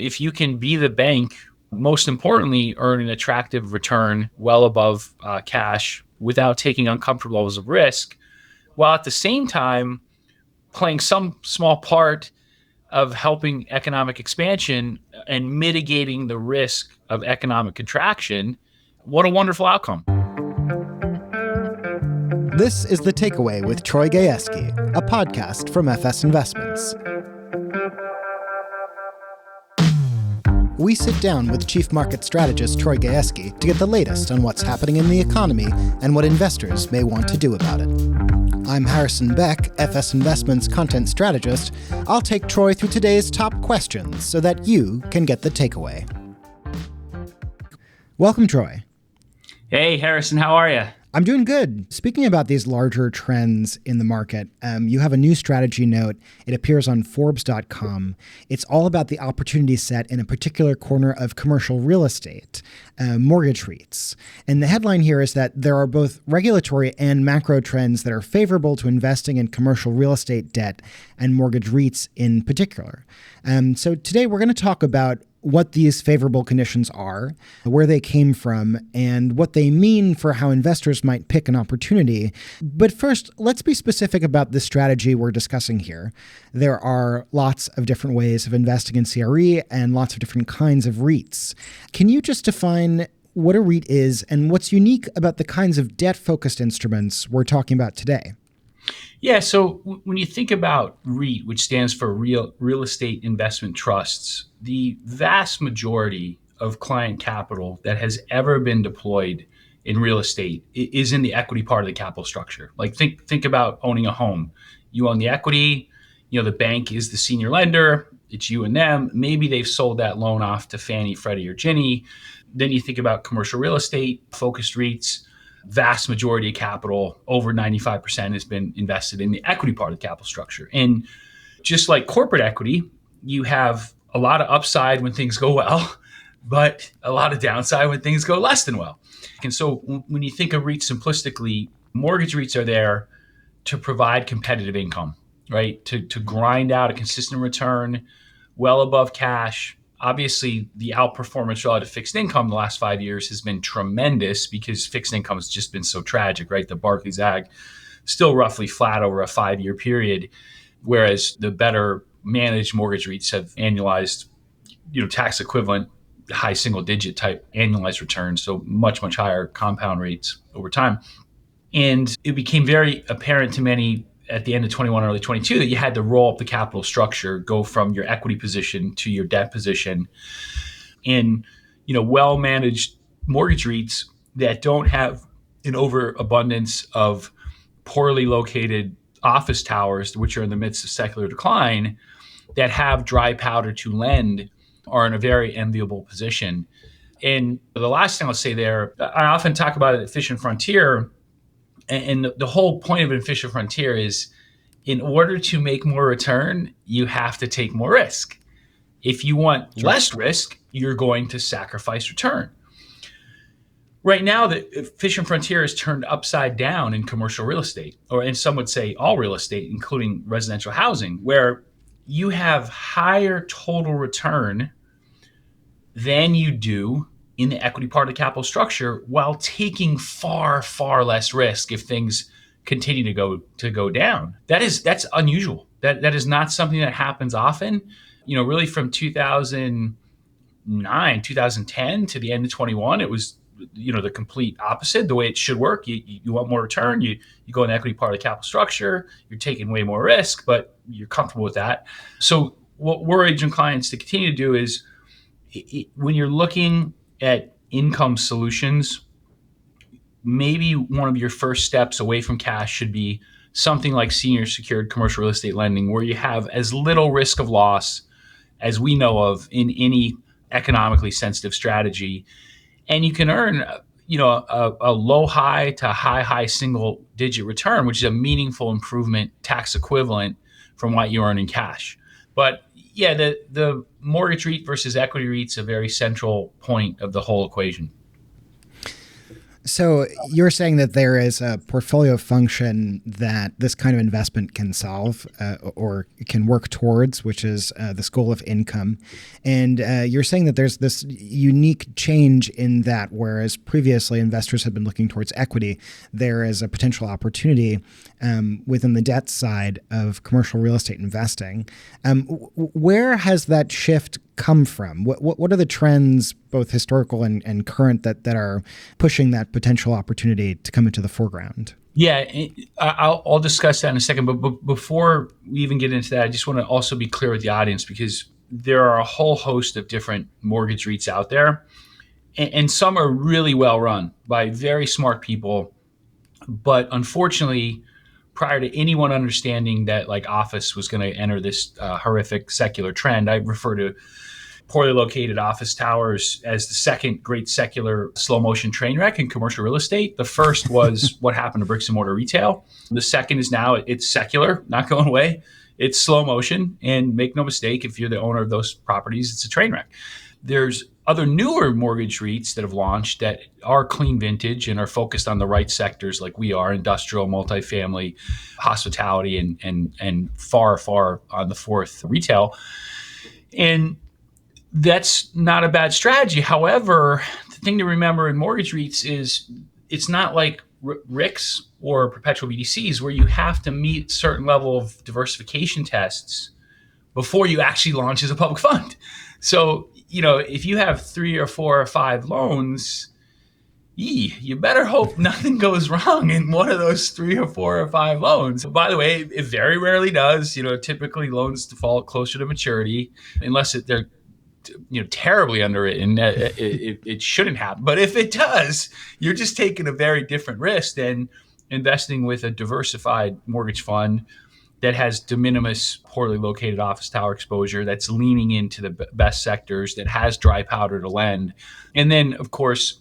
If you can be the bank, most importantly, earn an attractive return well above cash without taking uncomfortable levels of risk, while at the same time playing some small part of helping economic expansion and mitigating the risk of economic contraction, what a wonderful outcome. This is The Takeaway with Troy Gayeski, a podcast from FS Investments. We sit down with Chief Market Strategist Troy Gayeski to get the latest on what's happening in the economy and what investors may want to do about it. I'm Harrison Beck, FS Investments content strategist. I'll take Troy through today's top questions so that you can get the takeaway. Welcome, Troy. Hey, Harrison, how are you? I'm doing good. Speaking about these larger trends in the market, you have a new strategy note. It appears on Forbes.com. It's all about the opportunity set in a particular corner of commercial real estate, mortgage REITs. And the headline here is that there are both regulatory and macro trends that are favorable to investing in commercial real estate debt and mortgage REITs in particular. So today we're going to talk about what these favorable conditions are, where they came from, and what they mean for how investors might pick an opportunity. But first, let's be specific about the strategy we're discussing here. There are lots of different ways of investing in CRE and lots of different kinds of REITs. Can you just define what a REIT is and what's unique about the kinds of debt-focused instruments we're talking about today? Yeah, so when you think about REIT, which stands for Real Estate Investment Trusts, the vast majority of client capital that has ever been deployed in real estate is in the equity part of the capital structure. Like think about owning a home. You own the equity, the bank is the senior lender, it's you and them. Maybe they've sold that loan off to Fannie, Freddie, or Ginnie. Then you think about commercial real estate, focused REITs. Vast majority of capital, over 95%, has been invested in the equity part of the capital structure. And just like corporate equity, you have a lot of upside when things go well, but a lot of downside when things go less than well. And so when you think of REITs simplistically, mortgage REITs are there to provide competitive income, right? To grind out a consistent return well above cash. Obviously, the outperformance relative to fixed income the last 5 years has been tremendous because fixed income has just been so tragic, right? The Barclays Ag still roughly flat over a 5-year period, whereas the better managed mortgage REITs have annualized, tax equivalent, high single digit type annualized returns, so much, much higher compound rates over time. And it became very apparent to many at the end of 21, early 22, that you had to roll up the capital structure, go from your equity position to your debt position. In, well-managed mortgage REITs that don't have an overabundance of poorly located office towers, which are in the midst of secular decline, that have dry powder to lend, are in a very enviable position. And the last thing I'll say there, I often talk about it at Efficient Frontier. And the whole point of an efficient frontier is, in order to make more return, you have to take more risk. If you want less risk, you're going to sacrifice return. Right now, the efficient frontier is turned upside down in commercial real estate, and some would say all real estate, including residential housing, where you have higher total return than you do in the equity part of the capital structure, while taking far, far less risk if things continue to go down. That's unusual. That is not something that happens often. Really from 2009, 2010 to the end of 21, it was the complete opposite. The way it should work. You want more return. You go in the equity part of the capital structure. You're taking way more risk, but you're comfortable with that. So what we're urging clients to continue to do is, when you're looking at income solutions, maybe one of your first steps away from cash should be something like senior secured commercial real estate lending, where you have as little risk of loss as we know of in any economically sensitive strategy. And you can earn, a low high to high single digit return, which is a meaningful improvement tax equivalent from what you earn in cash. But yeah, the mortgage REIT versus equity REIT's a very central point of the whole equation. So you're saying that there is a portfolio function that this kind of investment can solve or can work towards, which is this goal of income. And you're saying that there's this unique change in that, whereas previously investors have been looking towards equity, there is a potential opportunity within the debt side of commercial real estate investing. Where has that shift come from? What are the trends, both historical and current, that are pushing that potential opportunity to come into the foreground? Yeah, I'll discuss that in a second. But before we even get into that, I just want to also be clear with the audience, because there are a whole host of different mortgage REITs out there, and some are really well run by very smart people. But unfortunately, prior to anyone understanding that like office was going to enter this horrific secular trend, I refer to poorly located office towers as the second great secular slow motion train wreck in commercial real estate. The first was what happened to bricks and mortar retail. The second is now it's secular, not going away. It's slow motion. And make no mistake, if you're the owner of those properties, it's a train wreck. There's other newer mortgage REITs that have launched that are clean vintage and are focused on the right sectors like we are: industrial, multifamily, hospitality, and far on the fourth, retail. And that's not a bad strategy. However, the thing to remember in mortgage REITs is it's not like RICs or perpetual BDCs, where you have to meet certain level of diversification tests before you actually launch as a public fund. So, if you have 3 or 4 or 5 loans, you better hope nothing goes wrong in one of those 3 or 4 or 5 loans. By the way, it very rarely does. Typically loans default closer to maturity, unless they're terribly underwritten. It shouldn't happen. But if it does, you're just taking a very different risk than investing with a diversified mortgage fund that has de minimis poorly located office tower exposure, that's leaning into the best sectors, that has dry powder to lend. And then, of course,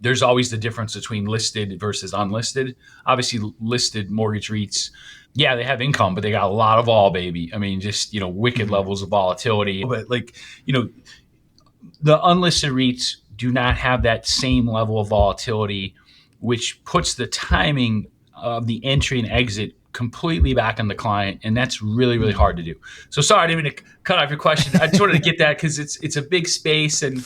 there's always the difference between listed versus unlisted. Obviously, listed mortgage REITs, yeah, they have income, but they got a lot of vol, baby. I mean, just, wicked levels of volatility. But the unlisted REITs do not have that same level of volatility, which puts the timing of the entry and exit completely back on the client. And that's really, really hard to do. So sorry, I didn't mean to cut off your question. I just wanted to get that because it's a big space. And,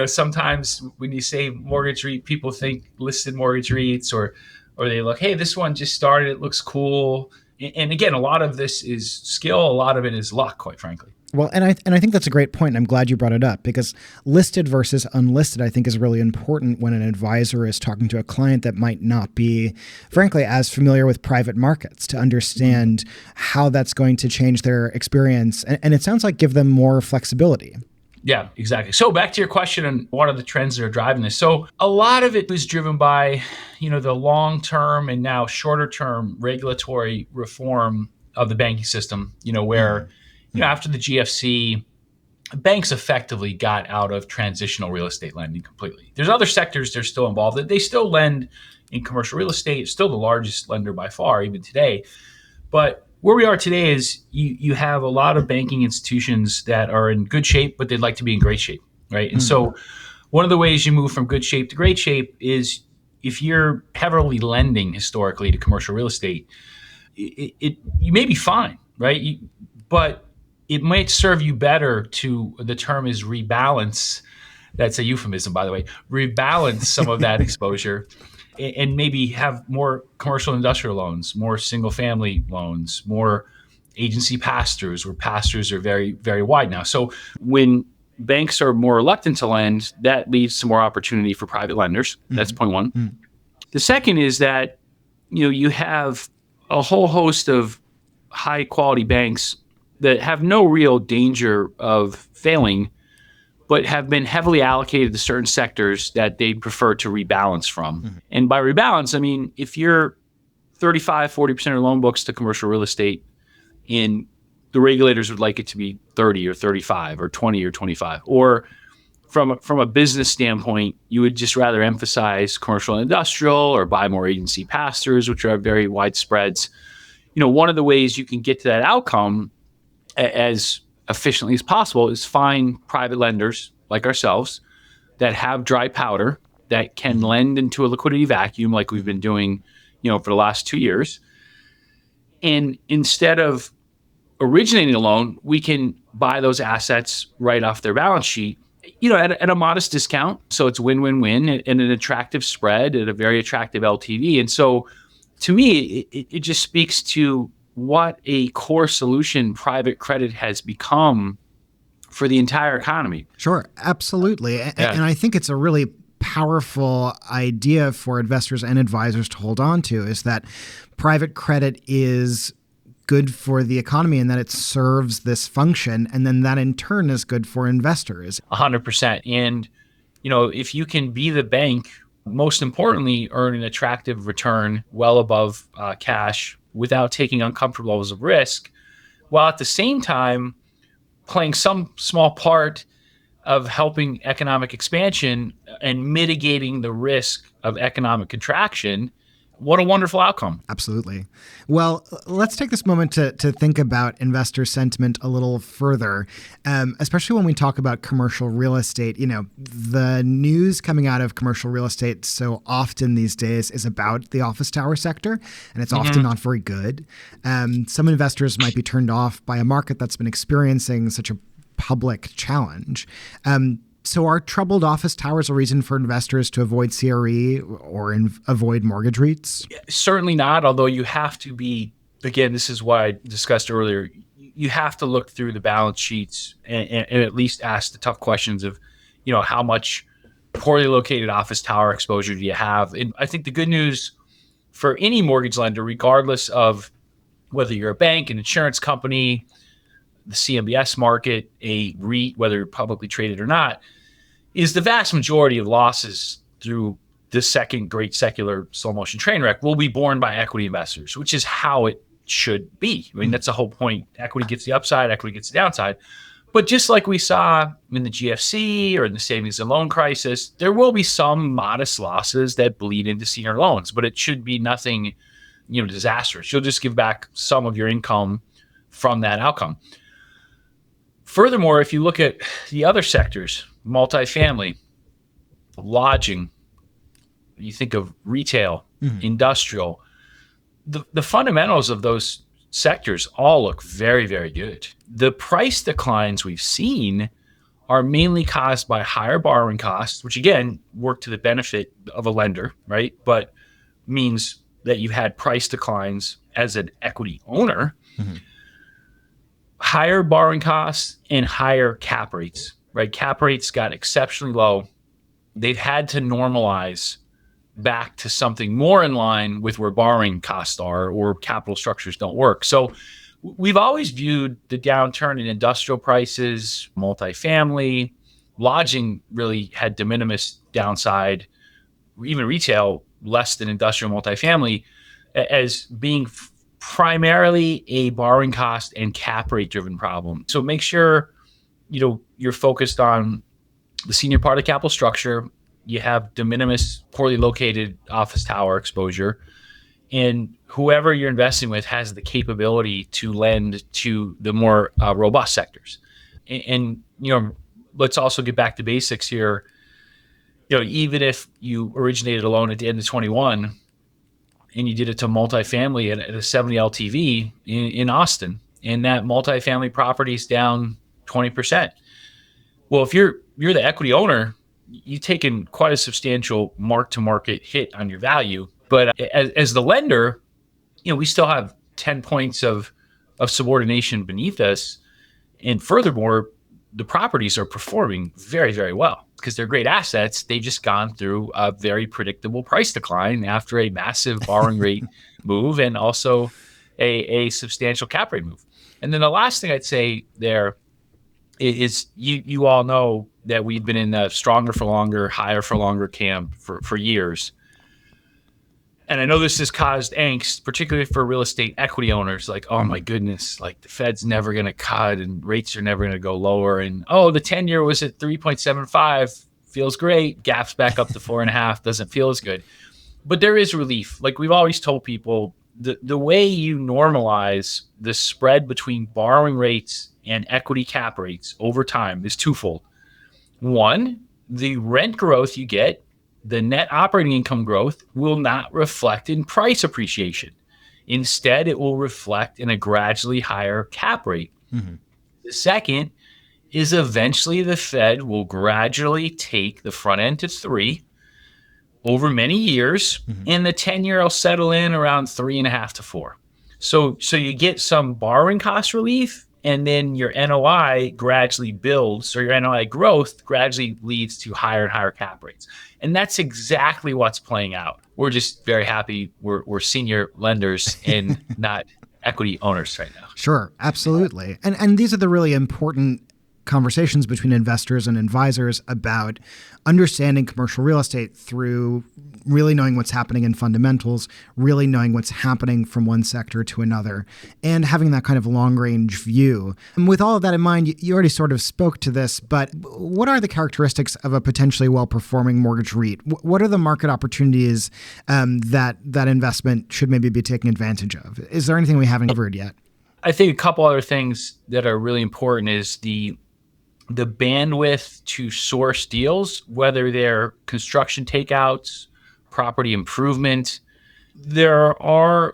sometimes when you say mortgage REIT, people think listed mortgage REITs, or they look, hey, this one just started, it looks cool. And again, a lot of this is skill. A lot of it is luck, quite frankly. Well, and I think that's a great point, and I'm glad you brought it up, because listed versus unlisted, I think, is really important when an advisor is talking to a client that might not be, frankly, as familiar with private markets, to understand how that's going to change their experience. And it sounds like give them more flexibility. Yeah, exactly. So back to your question on what are the trends that are driving this. So a lot of it was driven by, the long-term and now shorter-term regulatory reform of the banking system, where, after the GFC, banks effectively got out of transitional real estate lending completely. There's other sectors they're still involved in. They still lend in commercial real estate, still the largest lender by far, even today. But where we are today is you have a lot of banking institutions that are in good shape, but they'd like to be in great shape, right? And so one of the ways you move from good shape to great shape is, if you're heavily lending historically to commercial real estate, you may be fine, right? But it might serve you better to, the term is rebalance. That's a euphemism, by the way. Rebalance some of that exposure, and maybe have more commercial industrial loans, more single family loans, more agency pass-throughs, where pass-throughs are very, very wide now. So when banks are more reluctant to lend, that leads to more opportunity for private lenders. That's point one. The second is that, you have a whole host of high quality banks that have no real danger of failing, but have been heavily allocated to certain sectors that they prefer to rebalance from. And by rebalance, I mean, if you're 35, 40% of your loan books to commercial real estate, and the regulators would like it to be 30 or 35 or 20 or 25, or from a business standpoint, you would just rather emphasize commercial and industrial, or buy more agency pass-throughs, which are very wide spreads. One of the ways you can get to that outcome as efficiently as possible is find private lenders like ourselves that have dry powder, that can lend into a liquidity vacuum like we've been doing, for the last 2 years. And instead of originating a loan, we can buy those assets right off their balance sheet, at a modest discount. So it's win-win-win and an attractive spread at a very attractive LTV. And so to me, it just speaks to what a core solution private credit has become for the entire economy. Sure, absolutely. Yeah. And I think it's a really powerful idea for investors and advisors to hold on to, is that private credit is good for the economy and that it serves this function. And then that in turn is good for investors. 100%. And, if you can be the bank, most importantly, earn an attractive return well above cash without taking uncomfortable levels of risk, while at the same time playing some small part of helping economic expansion and mitigating the risk of economic contraction, what a wonderful outcome. Absolutely. Well, let's take this moment to think about investor sentiment a little further, especially when we talk about commercial real estate. The news coming out of commercial real estate so often these days is about the office tower sector, and it's often not very good. Some investors might be turned off by a market that's been experiencing such a public challenge. So are troubled office towers a reason for investors to avoid CRE or avoid mortgage REITs? Certainly not, although you have to be, again, this is what I discussed earlier, you have to look through the balance sheets and at least ask the tough questions of, how much poorly located office tower exposure do you have? And I think the good news for any mortgage lender, regardless of whether you're a bank, an insurance company, the CMBS market, a REIT, whether publicly traded or not, is the vast majority of losses through this second great secular slow motion train wreck will be borne by equity investors, which is how it should be. I mean, that's the whole point. Equity gets the upside, equity gets the downside. But just like we saw in the GFC or in the savings and loan crisis, there will be some modest losses that bleed into senior loans, but it should be nothing, disastrous. You'll just give back some of your income from that outcome. Furthermore, if you look at the other sectors, multifamily, lodging, you think of retail, industrial, the fundamentals of those sectors all look very, very good. The price declines we've seen are mainly caused by higher borrowing costs, which again work to the benefit of a lender, right? But means that you've had price declines as an equity owner. Higher borrowing costs and higher cap rates, right? Cap rates got exceptionally low. They've had to normalize back to something more in line with where borrowing costs are or capital structures don't work. So we've always viewed the downturn in industrial prices, multifamily, lodging really had de minimis downside, even retail less than industrial multifamily, as being primarily a borrowing cost and cap rate driven problem. So make sure, you're focused on the senior part of capital structure. You have de minimis, poorly located office tower exposure, and whoever you're investing with has the capability to lend to the more robust sectors. And let's also get back to basics here. Even if you originated a loan at the end of 21 and you did it to multifamily at a 70 LTV in Austin, and that multifamily property is down 20%. Well, if you're the equity owner, you've taken quite a substantial mark-to-market hit on your value. But as the lender, we still have 10 points of subordination beneath us. And furthermore, the properties are performing very, very well because they're great assets. They've just gone through a very predictable price decline after a massive borrowing rate move and also a substantial cap rate move. And then the last thing I'd say there is you all know that we've been in the stronger for longer, higher for longer camp for years. And I know this has caused angst, particularly for real estate equity owners, like, oh my goodness, like the Fed's never going to cut and rates are never going to go lower. And, the 10-year was at 3.75, feels great, gaps back up to 4.5, doesn't feel as good. But there is relief. Like we've always told people, the way you normalize the spread between borrowing rates and equity cap rates over time is twofold. One, the rent growth you get the net operating income growth will not reflect in price appreciation. Instead, it will reflect in a gradually higher cap rate. Mm-hmm. The second is eventually the Fed will gradually take the front end to 3 over many years, Mm-hmm. and the 10-year will settle in around 3.5 to 4. So you get some borrowing cost relief, and then your NOI gradually builds, or your NOI growth gradually leads to higher and higher cap rates. And that's exactly what's playing out. We're just very happy we're senior lenders and not equity owners right now. Sure, absolutely. And these are the really important conversations between investors and advisors about understanding commercial real estate through really knowing what's happening in fundamentals, really knowing what's happening from one sector to another, and having that kind of long-range view. And with all of that in mind, you already sort of spoke to this, but what are the characteristics of a potentially well-performing mortgage REIT? What are the market opportunities that investment should maybe be taking advantage of? Is there anything we haven't covered yet? I think a couple other things that are really important is the bandwidth to source deals, whether they're construction takeouts, property improvement. I'll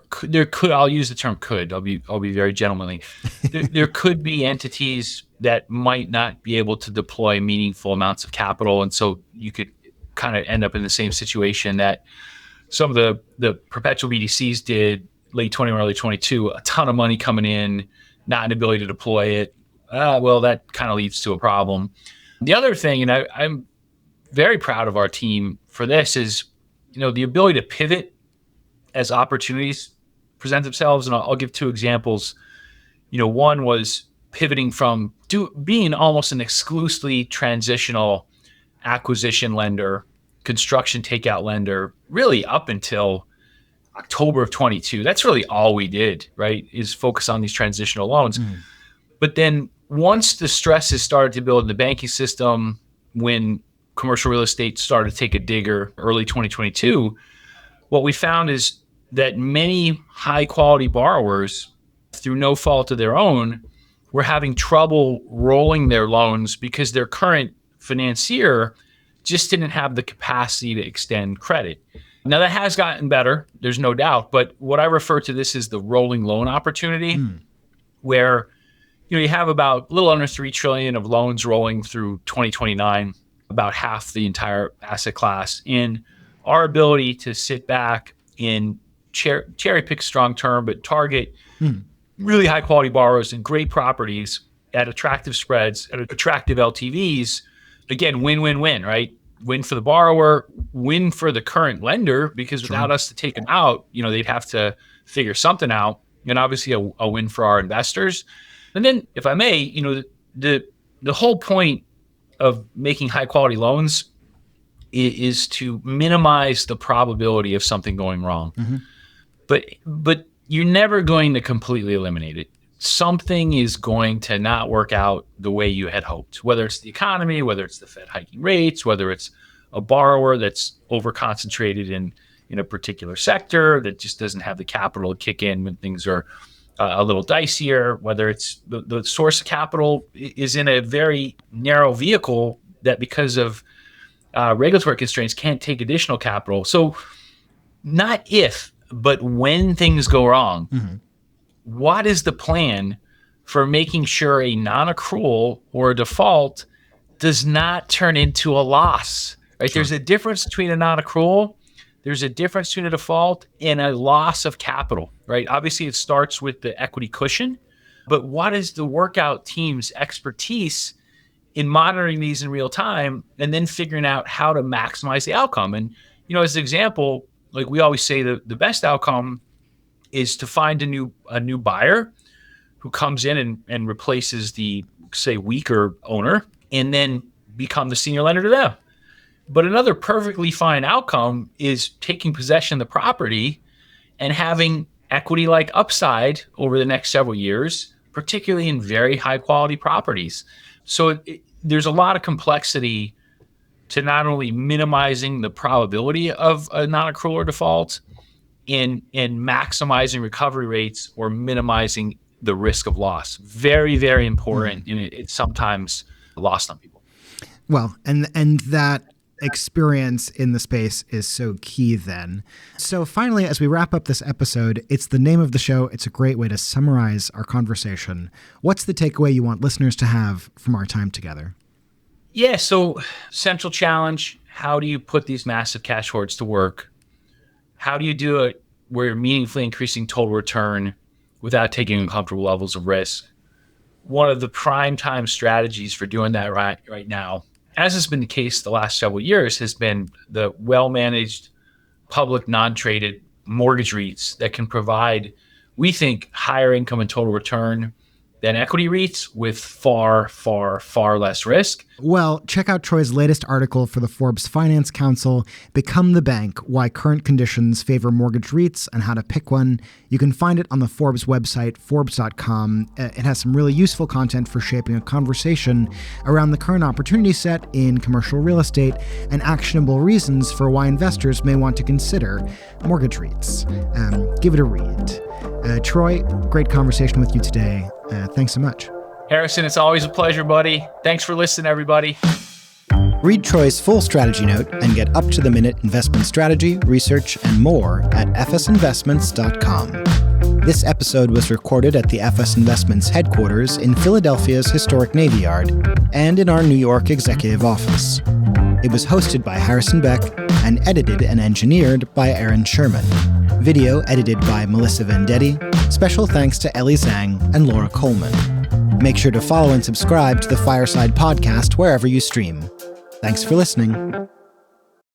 use the term could. I'll be very gentlemanly. There could be entities that might not be able to deploy meaningful amounts of capital, and so you could kind of end up in the same situation that some of the perpetual BDCs did late 21, early 22, a ton of money coming in, not an ability to deploy it. Well, that kind of leads to a problem. The other thing, and I'm very proud of our team for this, is the ability to pivot as opportunities present themselves. And I'll give two examples. One was pivoting from being almost an exclusively transitional acquisition lender, construction takeout lender, really up until October of 22. That's really all we did, right, is focus on these transitional loans. Mm. But then once the stresses started to build in the banking system, when commercial real estate started to take a digger early 2022, what we found is that many high quality borrowers, through no fault of their own, were having trouble rolling their loans because their current financier just didn't have the capacity to extend credit. Now that has gotten better, there's no doubt, but what I refer to this as the rolling loan opportunity, where you have about a little under $3 trillion of loans rolling through 2029, about half the entire asset class. And our ability to sit back and cherry pick, strong term, but target really high quality borrowers and great properties at attractive spreads, at attractive LTVs, again, win-win-win, right? Win for the borrower, win for the current lender, because without us to take them out, they'd have to figure something out, and obviously a win for our investors. And then, if I may, the whole point of making high quality loans is to minimize the probability of something going wrong. Mm-hmm. But you're never going to completely eliminate it. Something is going to not work out the way you had hoped, whether it's the economy, whether it's the Fed hiking rates, whether it's a borrower that's over concentrated in a particular sector that just doesn't have the capital to kick in when things are a little dicier, whether it's the source of capital is in a very narrow vehicle that because of regulatory constraints can't take additional capital. So not if, but when things go wrong, what is the plan for making sure a non-accrual or a default does not turn into a loss, right? Sure. There's a difference between a non-accrual, there's a difference between a default and a loss of capital, right? Obviously, it starts with the equity cushion, but what is the workout team's expertise in monitoring these in real time and then figuring out how to maximize the outcome? And, as an example, like we always say, the best outcome is to find a new buyer who comes in and replaces the, say, weaker owner and then become the senior lender to them. But another perfectly fine outcome is taking possession of the property and having equity-like upside over the next several years, particularly in very high-quality properties. So there's a lot of complexity to not only minimizing the probability of a non-accrual or default and maximizing recovery rates or minimizing the risk of loss. Very, very important, and it's sometimes lost on people. Well, and that experience in the space is so key then. So finally, as we wrap up this episode, it's the name of the show. It's a great way to summarize our conversation. What's the takeaway you want listeners to have from our time together? Yeah, so central challenge, how do you put these massive cash hoards to work? How do you do it where you're meaningfully increasing total return without taking uncomfortable levels of risk? One of the prime time strategies for doing that right now, as has been the case the last several years, has been the well-managed public non-traded mortgage REITs that can provide, we think, higher income and total return than equity REITs with far, far, far less risk. Well, check out Troy's latest article for the Forbes Finance Council, Become the Bank, Why Current Conditions Favor Mortgage REITs and How to Pick One. You can find it on the Forbes website, Forbes.com. It has some really useful content for shaping a conversation around the current opportunity set in commercial real estate and actionable reasons for why investors may want to consider mortgage REITs. Give it a read. Troy, great conversation with you today. Thanks so much. Harrison, it's always a pleasure, buddy. Thanks for listening, everybody. Read Troy's full strategy note and get up-to-the-minute investment strategy, research, and more at fsinvestments.com. This episode was recorded at the FS Investments headquarters in Philadelphia's historic Navy Yard and in our New York executive office. It was hosted by Harrison Beck and edited and engineered by Aaron Sherman. Video edited by Melissa Vendetti. Special thanks to Ellie Zhang and Laura Coleman. Make sure to follow and subscribe to the Fireside Podcast wherever you stream. Thanks for listening.